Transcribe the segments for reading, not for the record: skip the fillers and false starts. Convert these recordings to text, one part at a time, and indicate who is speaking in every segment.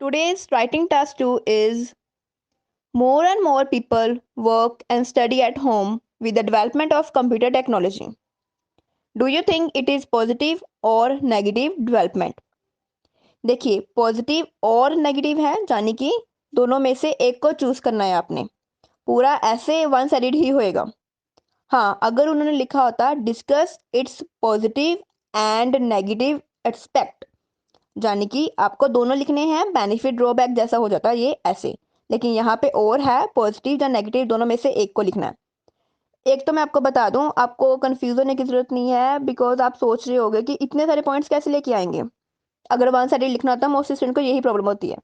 Speaker 1: Today's writing task 2 is more and more people work and study at home with the development of computer technology. Do you think it is positive or negative development? देखिए positive और negative है यानी कि दोनों में से एक को चूज करना है आपने पूरा ऐसे वन साइडेड ही होएगा हाँ अगर उन्होंने लिखा होता discuss it's positive and negative aspect यानी कि आपको दोनों लिखने हैं बेनिफिट ड्रॉबैक जैसा हो जाता है ये ऐसे लेकिन यहाँ पे और है पॉजिटिव या नेगेटिव दोनों में से एक को लिखना है एक तो मैं आपको बता दूं आपको कंफ्यूज होने की जरूरत नहीं है बिकॉज आप सोच रहे होगे कि इतने सारे पॉइंट्स कैसे लेके आएंगे अगर वन साइडेड लिखना होता है मोस्ट स्टूडेंट को यही प्रॉब्लम होती है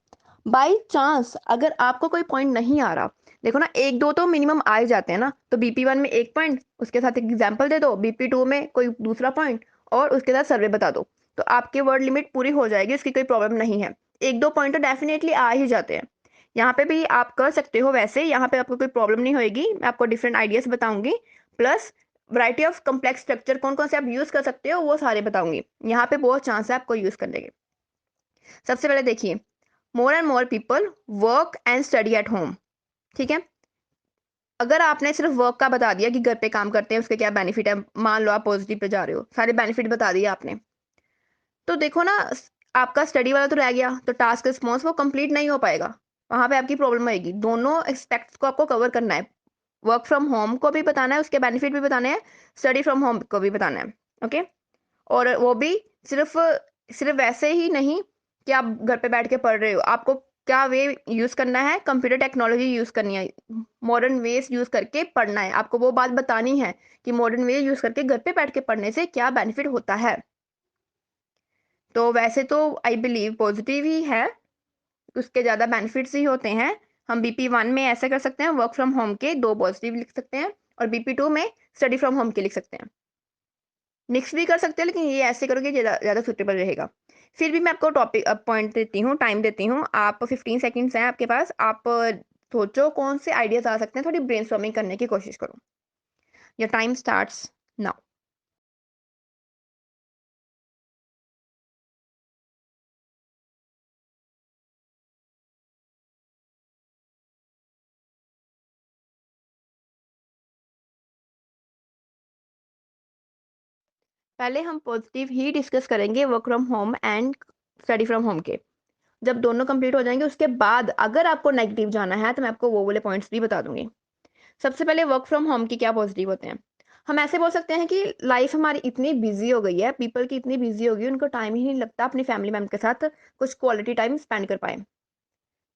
Speaker 1: बाई चांस अगर आपको कोई पॉइंट नहीं आ रहा देखो ना एक दो तो मिनिमम आ ही जाते हैं ना तो बीपी 1 में एक पॉइंट उसके साथ एक एग्जाम्पल दे दो बीपी 2 में कोई दूसरा पॉइंट और उसके साथ सर्वे बता दो तो आपकी वर्ड लिमिट पूरी हो जाएगी उसकी कोई प्रॉब्लम नहीं है एक दो पॉइंट तो डेफिनेटली आ ही जाते हैं यहाँ पे भी आप कर सकते हो वैसे यहाँ पे आपको कोई प्रॉब्लम नहीं होगी मैं आपको डिफरेंट आइडियाज बताऊंगी plus variety of complex structure कौन कौन से आप यूज कर सकते हो वो सारे बताऊंगी यहाँ पे बहुत चांस है आपको यूज करने के सबसे पहले देखिए more and more people work and study at home ठीक है अगर आपने सिर्फ वर्क का बता दिया कि घर पे काम करते हैं उसके क्या बेनिफिट है मान लो आप पॉजिटिव पे जा रहे हो सारे बेनिफिट बता दिए आपने तो देखो ना आपका स्टडी वाला तो रह गया तो टास्क रिस्पॉन्स वो कंप्लीट नहीं हो पाएगा वहां पे आपकी प्रॉब्लम आएगी दोनों एक्सपेक्ट्स को आपको कवर करना है वर्क फ्रॉम होम को भी बताना है उसके बेनिफिट भी बताने हैं स्टडी फ्रॉम होम को भी बताना है ओके और वो भी सिर्फ सिर्फ वैसे ही नहीं कि आप घर पे बैठ के पढ़ रहे हो आपको क्या वे यूज करना है कंप्यूटर टेक्नोलॉजी यूज करनी है मॉडर्न वेज यूज करके पढ़ना है आपको वो बात बतानी है कि मॉडर्न वे यूज करके घर पे बैठ के पढ़ने से क्या बेनिफिट होता है तो वैसे तो आई बिलीव पॉजिटिव ही है उसके ज़्यादा बेनिफिट्स ही होते हैं हम बीपी 1 में ऐसे कर सकते हैं वर्क फ्रॉम होम के दो पॉजिटिव लिख सकते हैं और बीपी 2 में स्टडी फ्रॉम होम के लिख सकते हैं मिक्स भी कर सकते हैं लेकिन ये ऐसे करोगे ज़्यादा ज़्यादा सूटेबल रहेगा फिर भी मैं आपको टॉपिक पॉइंट देती हूँ टाइम देती हूँ आप 15 सेकेंड्स हैं आपके पास आप सोचो कौन से आइडियाज आ सकते हैं थोड़ी ब्रेनस्टॉर्मिंग करने की कोशिश करो योर टाइम स्टार्ट्स नाउ पहले हम पॉजिटिव ही डिस्कस करेंगे work from home and study from home के जब दोनों कंप्लीट हो जाएंगे उसके बाद अगर आपको नेगेटिव जाना है तो मैं आपको वो वाले पॉइंट्स भी बता दूंगी सबसे पहले वर्क फ्रॉम होम के क्या पॉजिटिव होते हैं हम ऐसे बोल सकते हैं कि लाइफ हमारी इतनी बिजी हो गई है पीपल की इतनी बिजी हो गई उनको टाइम ही नहीं लगता अपनी फैमिली मेम्बर के साथ कुछ क्वालिटी टाइम स्पेंड कर पाए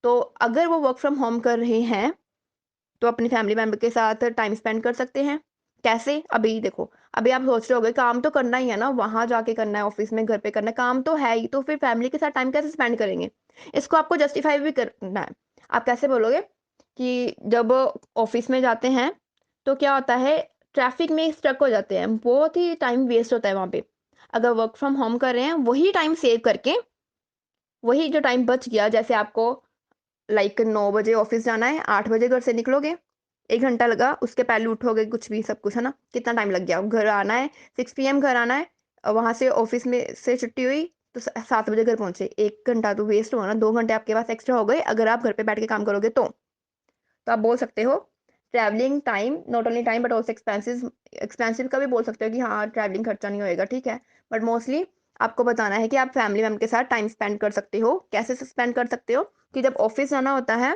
Speaker 1: तो अगर वो वर्क फ्रॉम होम कर रहे हैं तो अपनी फैमिली मेम्बर के साथ टाइम स्पेंड कर सकते हैं कैसे अभी देखो अभी आप सोच रहे होगे काम तो करना ही है ना वहां जाके करना है ऑफिस में घर पे करना है काम तो है ही तो फिर फैमिली के साथ टाइम कैसे स्पेंड करेंगे इसको आपको जस्टिफाई भी करना है आप कैसे बोलोगे कि जब ऑफिस में जाते हैं तो क्या होता है ट्रैफिक में स्ट्रक हो जाते हैं बहुत ही टाइम वेस्ट होता है वहां पे अगर वर्क फ्रॉम होम कर रहे हैं वही टाइम सेव करके वही जो टाइम बच गया जैसे आपको लाइक 9 बजे ऑफिस जाना है 8 बजे घर से निकलोगे 1 घंटा लगा उसके पहले उठोगे कुछ भी सब कुछ है ना कितना टाइम लग गया घर आना है 6 PM घर आना है वहां से ऑफिस में से छुट्टी हुई तो 7 बजे घर पहुंचे 1 घंटा तो वेस्ट हुआ ना 2 घंटे आपके पास एक्स्ट्रा हो गए अगर आप घर पे बैठ के काम करोगे तो आप बोल सकते हो travelling time not only time but also expensive expensive का भी बोल सकते हो कि हाँ ट्रैवलिंग खर्चा नहीं होएगा ठीक है बट मोस्टली आपको बताना है कि आप फैमिली मेम्बर के साथ टाइम स्पेंड कर सकते हो कैसे स्पेंड कर सकते हो कि जब ऑफिस जाना होता है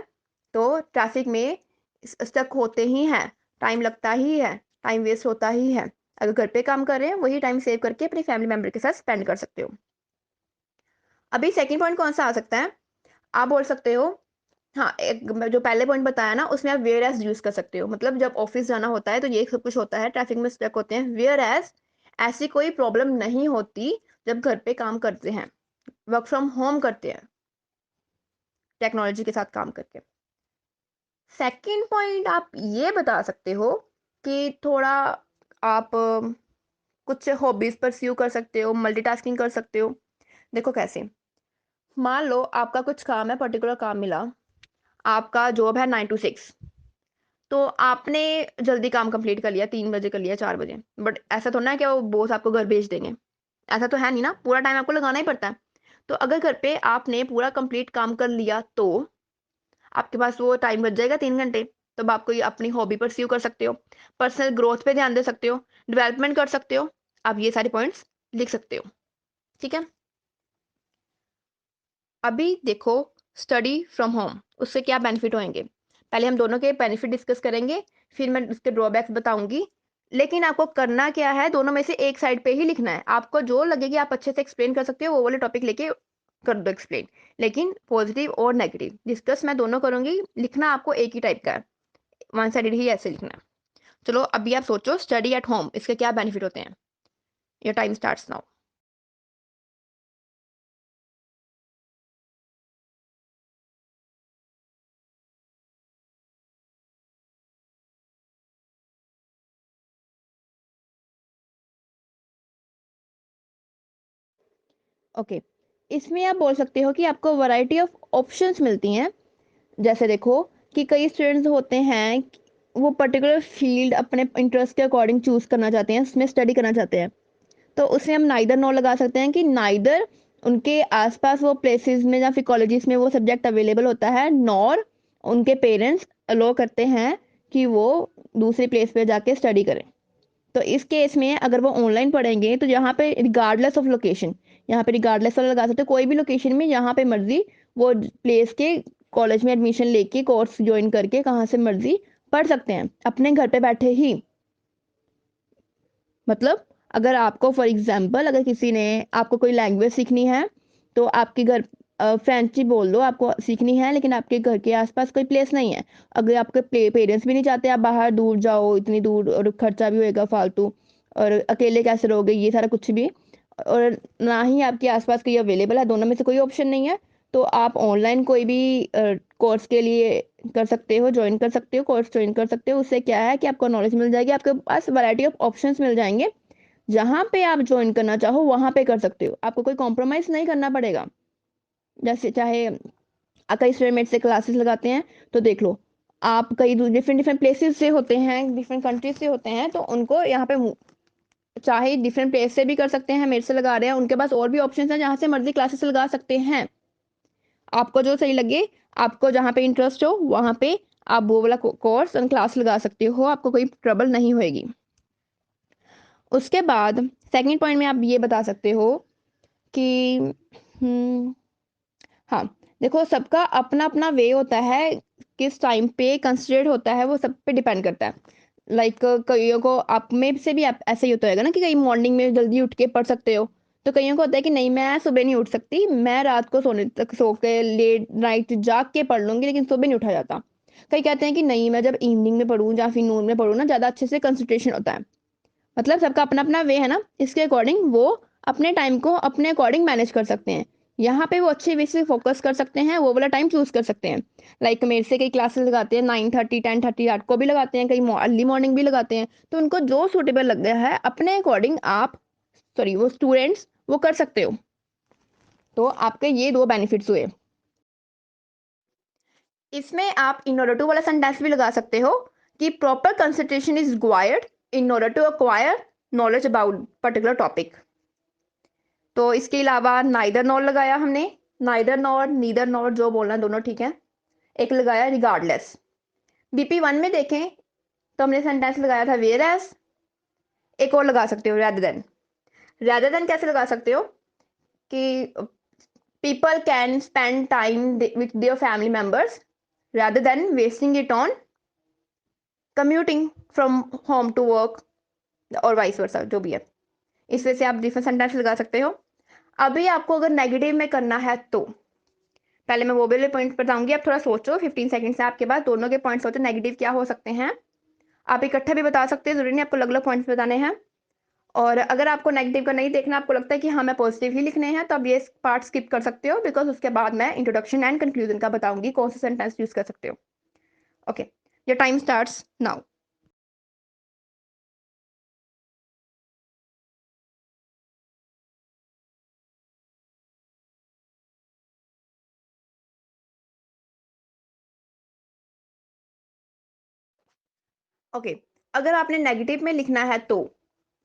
Speaker 1: तो ट्रैफिक में स्टक होते ही हैं टाइम लगता ही है टाइम वेस्ट होता ही है अगर घर पे काम कर रहे हैं वही टाइम सेव करके अपनी फैमिली मेम्बर के साथ स्पेंड कर सकते हो अभी सेकंड पॉइंट कौन सा आ सकता है आप बोल सकते हो हाँ एक जो पहले पॉइंट बताया ना उसमें आप वेयर एज यूज कर सकते हो मतलब जब ऑफिस जाना होता है तो ये सब कुछ होता है ट्रैफिक में स्टक होते हैं वेयर एज ऐसी कोई प्रॉब्लम नहीं होती जब घर पे काम करते हैं वर्क फ्रॉम होम करते हैं टेक्नोलॉजी के साथ काम करके सेकंड पॉइंट आप ये बता सकते हो कि थोड़ा आप कुछ हॉबीज परस्यू कर सकते हो मल्टीटास्किंग कर सकते हो देखो कैसे मान लो आपका कुछ काम है पर्टिकुलर काम मिला आपका जॉब है 9 to 6 तो आपने जल्दी काम कंप्लीट कर लिया 3 बजे कर लिया 4 बजे बट ऐसा थोड़ा ना है कि वो बॉस आपको घर भेज देंगे ऐसा तो है नहीं ना पूरा टाइम आपको लगाना ही पड़ता है तो अगर घर पे आपने पूरा कंप्लीट काम कर लिया तो आपके पास वो टाइम बच जाएगा 3 घंटे। तब आप कोई अपनी हॉबी परस्यू कर सकते हो, पर्सनल ग्रोथ पे ध्यान दे सकते हो, डेवलपमेंट कर सकते हो। आप ये सारे पॉइंट्स लिख सकते हो, ठीक है? अभी देखो स्टडी फ्रॉम होम, उससे क्या बेनिफिट होंगे। पहले हम दोनों के बेनिफिट डिस्कस करेंगे, फिर मैं उसके ड्रॉबैक्स बताऊंगी। लेकिन आपको करना क्या है, दोनों में से एक साइड पे ही लिखना है। आपको जो लगे कि आप अच्छे से एक्सप्लेन कर सकते हो वो वाले टॉपिक लेके कर दो एक्सप्लेन। लेकिन पॉजिटिव और नेगेटिव डिस्कस मैं दोनों करूंगी, लिखना आपको एक ही टाइप का है, वन साइडेड ही ऐसे लिखना है। चलो अभी आप सोचो स्टडी एट होम इसके क्या बेनिफिट होते हैं। Your time starts now. Okay, इसमें आप बोल सकते हो कि आपको वैरायटी ऑफ ऑप्शंस मिलती हैं। जैसे देखो कि कई स्टूडेंट्स होते हैं वो पर्टिकुलर फील्ड अपने इंटरेस्ट के अकॉर्डिंग चूज करना चाहते हैं, उसमें स्टडी करना चाहते हैं। तो उसमें हम नाइदर नॉर लगा सकते हैं कि नाइदर उनके आसपास वो प्लेसेस में या फिर कॉलेजेस में वो सब्जेक्ट अवेलेबल होता है, नॉर उनके पेरेंट्स अलो करते हैं कि वो दूसरी प्लेस पे जाके स्टडी करें। तो इस केस में अगर वो ऑनलाइन पढ़ेंगे तो यहाँ पे रिगार्डलेस ऑफ लोकेशन, यहाँ पे रिगार्डलेस वाला लगा सकते हो, कोई भी लोकेशन में जहाँ पे मर्जी वो प्लेस के कॉलेज में एडमिशन लेके कोर्स ज्वाइन करके कहाँ से मर्जी पढ़ सकते हैं अपने घर पे बैठे ही। मतलब अगर आपको फॉर एग्जांपल अगर किसी ने आपको कोई लैंग्वेज सीखनी है तो आपके घर फ्रेंच ही बोल दो, आपको सीखनी है लेकिन आपके घर के आसपास कोई प्लेस नहीं है। अगर आपके पेरेंट्स भी नहीं चाहते आप बाहर दूर जाओ इतनी दूर और खर्चा भी होएगा फालतू, और अकेले कैसे रहोगे ये सारा कुछ भी, और ना ही आपके आसपास कोई अवेलेबल है, दोनों में से कोई ऑप्शन नहीं है, तो आप ऑनलाइन कोई भी कोर्स के लिए कर सकते हो, ज्वाइन कर सकते हो, कोर्स ज्वाइन कर सकते हो। उससे क्या है कि आपको नॉलेज मिल जाएगी, आपके पास वैरायटी ऑफ ऑप्शंस मिल जाएंगे, जहाँ पे आप ज्वाइन करना चाहो वहाँ पे कर सकते हो, आपको कोई कॉम्प्रोमाइज़ नहीं करना पड़ेगा। जैसे चाहे कई स्टूडेंट मेट से क्लासेस लगाते हैं तो देख लो, आप कई डिफरेंट डिफरेंट प्लेसेस से होते हैं, डिफरेंट कंट्रीज से होते हैं, तो उनको यहाँ पे चाहे डिफरेंट प्लेस से भी कर सकते हैं, मेरे से लगा रहे हैं, उनके पास और भी ऑप्शन है जहाँ से मर्जी क्लासेस लगा सकते हैं। आपको जो सही लगे, आपको जहाँ पे इंटरेस्ट हो वहाँ पे आप वो वाला कोर्स एंड क्लास लगा सकते हो, आपको कोई ट्रबल नहीं होएगी। उसके बाद सेकंड पॉइंट में आप ये बता सकते हो कि हम्म, हाँ, देखो सबका अपना अपना वे होता है, किस टाइम पे कंसिडर्ड होता है वो सब पे डिपेंड करता है। लाइक कईयों को आप में से भी आप ऐसे ही होता होगा ना कि कई मॉर्निंग में जल्दी उठ के पढ़ सकते हो, तो कईयों को होता है कि नहीं मैं सुबह नहीं उठ सकती, मैं रात को सोने तक सो के लेट नाइट जाग के पढ़ लूंगी लेकिन सुबह नहीं उठा जाता। कई कहते हैं कि नहीं मैं जब इवनिंग में पढ़ूँ या फिर नून में पढ़ूँ ना ज़्यादा अच्छे से कंसंट्रेशन होता है। मतलब सबका अपना अपना वे है ना, इसके अकॉर्डिंग वो अपने टाइम को अपने अकॉर्डिंग मैनेज कर सकते हैं। यहाँ पे वो अच्छे वे से फोकस कर सकते हैं, वो वाला टाइम चूज कर सकते हैं। लाइक मेरे से कई क्लासेस लगाते हैं 9:30 10:30 रात को भी लगाते हैं, कई अर्ली मॉर्निंग भी लगाते हैं, तो उनको जो सूटेबल लग रहा है अपने अकॉर्डिंग आप सॉरी वो स्टूडेंट्स वो कर सकते हो। तो आपके ये दो बेनिफिट्स हुए। इसमें आप इन ऑर्डर टू वाला सेंटेंस भी लगा सकते हो कि proper concentration is required in order to acquire knowledge about particular topic. तो इसके अलावा नाइदर नॉर लगाया हमने, नाइदर नॉर नीदर नॉर जो बोलना दोनों ठीक है। एक लगाया रिगार्डलेस। बीपी वन में देखें तो हमने सेंटेंस लगाया था वेयर एज। एक और लगा सकते हो रैदर देन। रैदर देन कैसे लगा सकते हो कि people can spend time with their family members rather than wasting it on commuting from home to work और वाइस वर्सा जो भी है। इस वजह से आप डिफरेंट सेंटेंस लगा सकते हो। अभी आपको अगर नेगेटिव में करना है तो पहले मैं वो वाले पॉइंट बताऊंगी, आप थोड़ा सोचो 15 सेकंड से आपके पास दोनों के पॉइंट सोचो नेगेटिव क्या हो सकते हैं। आप इकट्ठे भी बता सकते हैं, जरूरी नहीं आपको अलग अलग पॉइंट्स बताने हैं। और अगर आपको नेगेटिव का नहीं देखना, आपको लगता है कि हाँ मैं पॉजिटिव ही लिखने हैं, तो आप ये पार्ट स्किप कर सकते हो, बिकॉज उसके बाद मैं इंट्रोडक्शन एंड कंक्लूजन का बताऊंगी कौन से सेंटेंस यूज कर सकते हो। Okay, your time starts now. Okay, अगर आपने नेगेटिव में लिखना है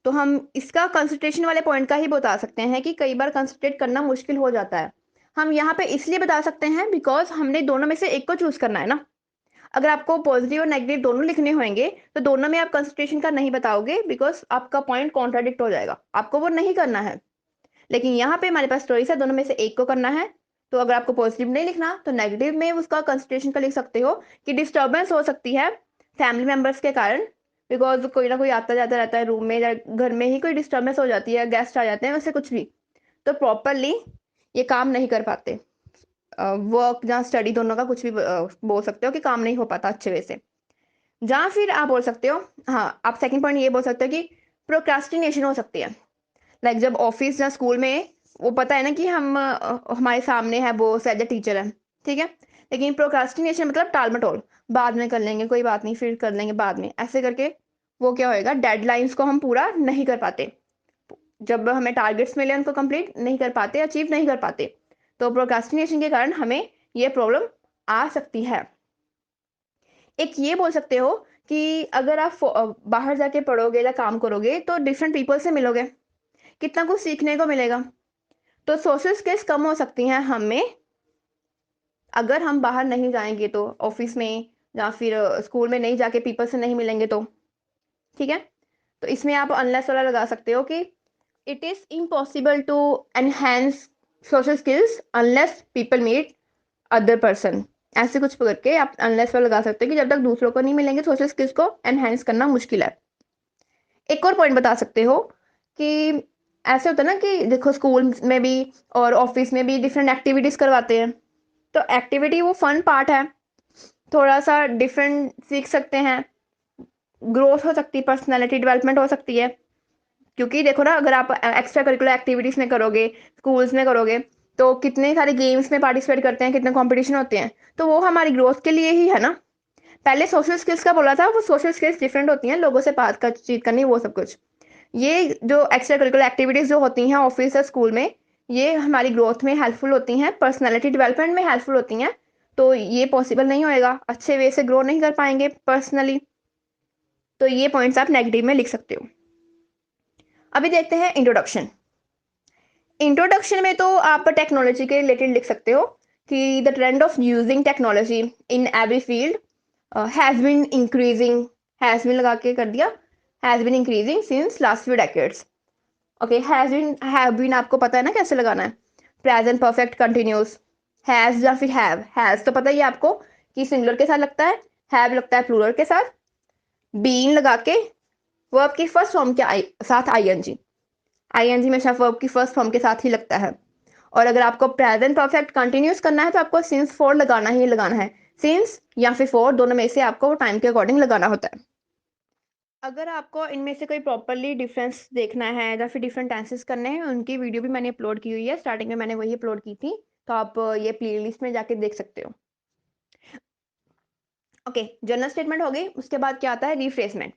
Speaker 1: तो हम इसका कंसंट्रेशन वाले पॉइंट का ही बता सकते हैं कि कई बार कंसंट्रेट करना मुश्किल हो जाता है। हम यहाँ पे इसलिए बता सकते हैं बिकॉज हमने दोनों में से एक को चूज करना है ना। अगर आपको पॉजिटिव और नेगेटिव दोनों लिखने होंगे तो दोनों में आप कंसंट्रेशन का नहीं बताओगे बिकॉज आपका पॉइंट कॉन्ट्राडिक्ट हो जाएगा, आपको वो नहीं करना है। लेकिन यहाँ पे हमारे पास चॉइस है, दोनों में से एक को करना है। तो अगर आपको पॉजिटिव नहीं लिखना तो नेगेटिव में उसका कंसंट्रेशन का लिख सकते हो कि डिस्टर्बेंस हो सकती है फैमिली मेंबर्स के कारण, बिकॉज कोई ना कोई आता जाता रहता है रूम में या घर में ही कोई डिस्टर्बेंस हो जाती है, गेस्ट आ जाते हैं, वैसे कुछ भी, तो प्रॉपरली ये काम नहीं कर पाते। वर्क या स्टडी दोनों का कुछ भी बोल सकते हो कि काम नहीं हो पाता अच्छे वे से। जहाँ फिर आप बोल सकते हो, हाँ आप सेकंड पॉइंट ये बोल सकते हो कि प्रोक्रास्टिनेशन हो सकती है। लाइक जब ऑफिस या स्कूल में वो पता है ना कि हम हमारे सामने है वो एज ए टीचर है, ठीक है, लेकिन प्रोक्रास्टिनेशन मतलब टाल मटोल, बाद में कर लेंगे, कोई बात नहीं, फिर कर लेंगे बाद में, ऐसे करके वो क्या होएगा, डेडलाइंस को हम पूरा नहीं कर पाते। जब हमें टारगेट्स मिले उनको कंप्लीट नहीं कर पाते, अचीव नहीं कर पाते, तो प्रोक्रास्टिनेशन के कारण हमें ये प्रॉब्लम आ सकती है। एक ये बोल सकते हो कि अगर आप बाहर जाके पढ़ोगे या काम करोगे तो डिफरेंट पीपल से मिलोगे, कितना कुछ सीखने को मिलेगा। तो सोशल स्किल्स कम हो सकती हैं हमें अगर हम बाहर नहीं जाएंगे, तो ऑफिस में या फिर स्कूल में नहीं जाके पीपल से नहीं मिलेंगे तो, ठीक है। तो इसमें आप अनलेस वाला लगा सकते हो कि it is impossible to enhance social skills unless people meet other person. ऐसे कुछ करके आप अनलेस वाला लगा सकते हो कि जब तक दूसरों को नहीं मिलेंगे सोशल स्किल्स को एनहेंस करना मुश्किल है। एक और पॉइंट बता सकते हो कि ऐसे होता है ना कि देखो स्कूल में भी और ऑफिस में भी डिफरेंट एक्टिविटीज करवाते हैं, तो एक्टिविटी वो फन पार्ट है, थोड़ा सा डिफरेंट सीख सकते हैं, ग्रोथ हो सकती है, पर्सनैलिटी डेवलपमेंट हो सकती है। क्योंकि देखो ना, अगर आप एक्स्ट्रा करिकुलर एक्टिविटीज में करोगे, स्कूल्स में करोगे, तो कितने सारे गेम्स में पार्टिसिपेट करते हैं, कितने कंपटीशन होते हैं, तो वो हमारी ग्रोथ के लिए ही है ना। पहले सोशल स्किल्स का बोला था, वो सोशल स्किल्स डिफरेंट होती हैं, लोगों से बातचीत करनी, वो सब कुछ। ये जो एक्स्ट्रा करिकुलर एक्टिविटीज जो होती हैं ऑफिस या स्कूल में, ये हमारी ग्रोथ में हेल्पफुल होती हैं, पर्सनैलिटी डेवलपमेंट में हेल्पफुल होती हैं। तो ये पॉसिबल नहीं होएगा, अच्छे वे से ग्रो नहीं कर पाएंगे पर्सनली। तो ये पॉइंट्स आप नेगेटिव में लिख सकते हो। अभी देखते हैं इंट्रोडक्शन। इंट्रोडक्शन में तो आप टेक्नोलॉजी के रिलेटेड लिख सकते हो कि the trend of using technology in every field has been increasing, has been लगा के कर दिया, has been increasing since last few decades. Okay, has been, have been आपको पता है ना कैसे लगाना है, प्रेजेंट परफेक्ट कंटिन्यूस। हैज़ या फिर हैज़ तो पता ही है आपको कि सिंगुलर के साथ लगता है, हैव लगता है प्लूरल के साथ, बीन लगा के वर्ब की फर्स्ट फॉर्म के साथ आईएनजी, आईएनजी हमेशा वर्ब की फर्स्ट फॉर्म के साथ ही लगता है। और अगर आपको प्रेजेंट परफेक्ट कंटिन्यूस करना है तो आपको सिंस फोर लगाना ही लगाना है, सिंस या फिर फोर दोनों में से आपको टाइम के अकॉर्डिंग लगाना होता है। अगर आपको इनमें से कोई प्रॉपरली डिफरेंस देखना है या फिर डिफरेंट टेंसेस करने हैं, उनकी वीडियो भी मैंने अपलोड की हुई है, स्टार्टिंग में मैंने वही अपलोड की थी, तो आप ये प्लेलिस्ट में जाके देख सकते हो। ओके, जनरल स्टेटमेंट हो गई, उसके बाद क्या आता है, रिफ्रेसमेंट।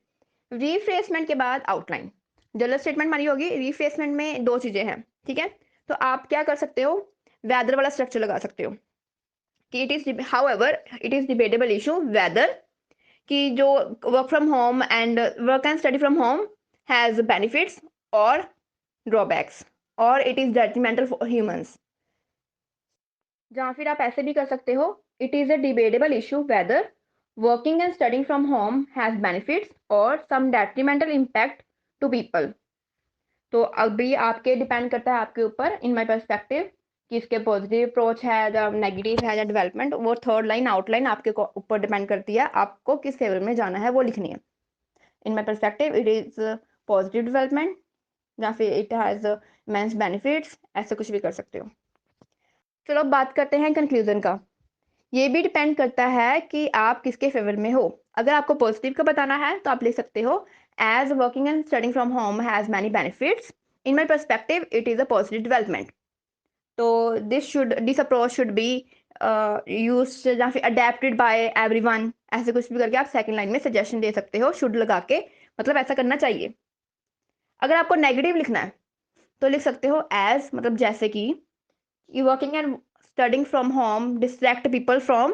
Speaker 1: रिफ्रेसमेंट के बाद आउटलाइन। जनरल स्टेटमेंट हमारी होगी, रिफ्रेसमेंट में दो चीजें हैं, ठीक है। तो आप क्या कर सकते हो, वेदर वाला स्ट्रक्चर लगा सकते हो कि it is however it is debatable issue whether कि जो work from home and work and study from home has benefits और ड्रॉबैक्स, और it is detrimental for humans. जहाँ फिर आप ऐसे भी कर सकते हो, it is a debatable issue whether working and studying from home has benefits और some detrimental impact to people. तो अभी आपके डिपेंड करता है आपके ऊपर, इन माय पर्सपेक्टिव, कि इसके पॉजिटिव अप्रोच है या नेगेटिव है या डेवलपमेंट, वो थर्ड लाइन आउटलाइन आपके ऊपर डिपेंड करती है, आपको किस फेवर में जाना है वो लिखनी है। In my perspective it is positive development या फिर इट हैज इमेंस बेनिफिट्स, ऐसे कुछ भी कर सकते हो। चलो अब बात करते हैं कंक्लूजन का। ये भी डिपेंड करता है कि आप किसके फेवर में हो। अगर आपको पॉजिटिव का बताना है तो आप लिख सकते हो, as working and studying from home has many benefits, in my perspective it is a positive development. तो this approach should be used या फिर अडेप्टेड बाय एवरीवन, ऐसे कुछ भी करके आप सेकंड लाइन में सजेशन दे सकते हो, शुड लगा के, मतलब ऐसा करना चाहिए। अगर आपको नेगेटिव लिखना है तो लिख सकते हो एज, मतलब जैसे कि working and studying from home distract people from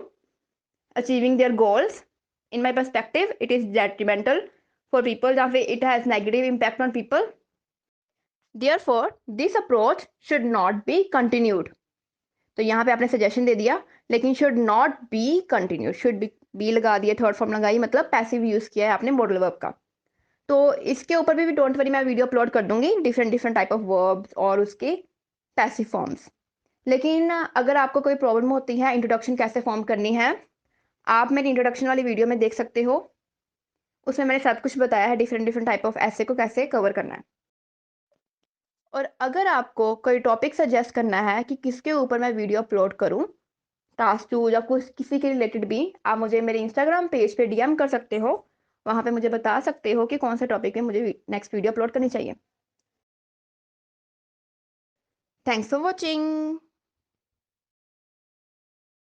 Speaker 1: achieving their goals. In my perspective, it is detrimental for people, या फिर it has negative impact on people. Therefore, this approach should not be continued. तो यहाँ पे आपने suggestion दे दिया, लेकिन should not be continue, should be लगा दिया, थर्ड फॉर्म लगाई, मतलब पैसिव यूज़ किया है आपने मॉडल वर्ब का। तो इसके ऊपर भी डोंट वरी, मैं वीडियो अपलोड कर दूंगी, different different type of verbs और उसके पैसिव फॉर्म्स। लेकिन अगर आपको कोई प्रॉब्लम होती है इंट्रोडक्शन कैसे फॉर्म करनी है, आप मेरी इंट्रोडक्शन वाली वीडियो में देख सकते हो। उसमें मैंने सब कुछ बताया है, डिफरेंट डिफरेंट टाइप ऑफ ऐसे को कैसे कवर करना है। और अगर आपको कोई टॉपिक सजेस्ट करना है कि किसके ऊपर मैं वीडियो अपलोड करूं, टास्क 2 या कुछ किसी के रिलेटेड भी, आप मुझे मेरे इंस्टाग्राम पेज पे डीएम कर सकते हो। वहाँ पे मुझे बता सकते हो कि कौन से टॉपिक में मुझे नेक्स्ट वीडियो अपलोड करनी चाहिए। Thanks for watching.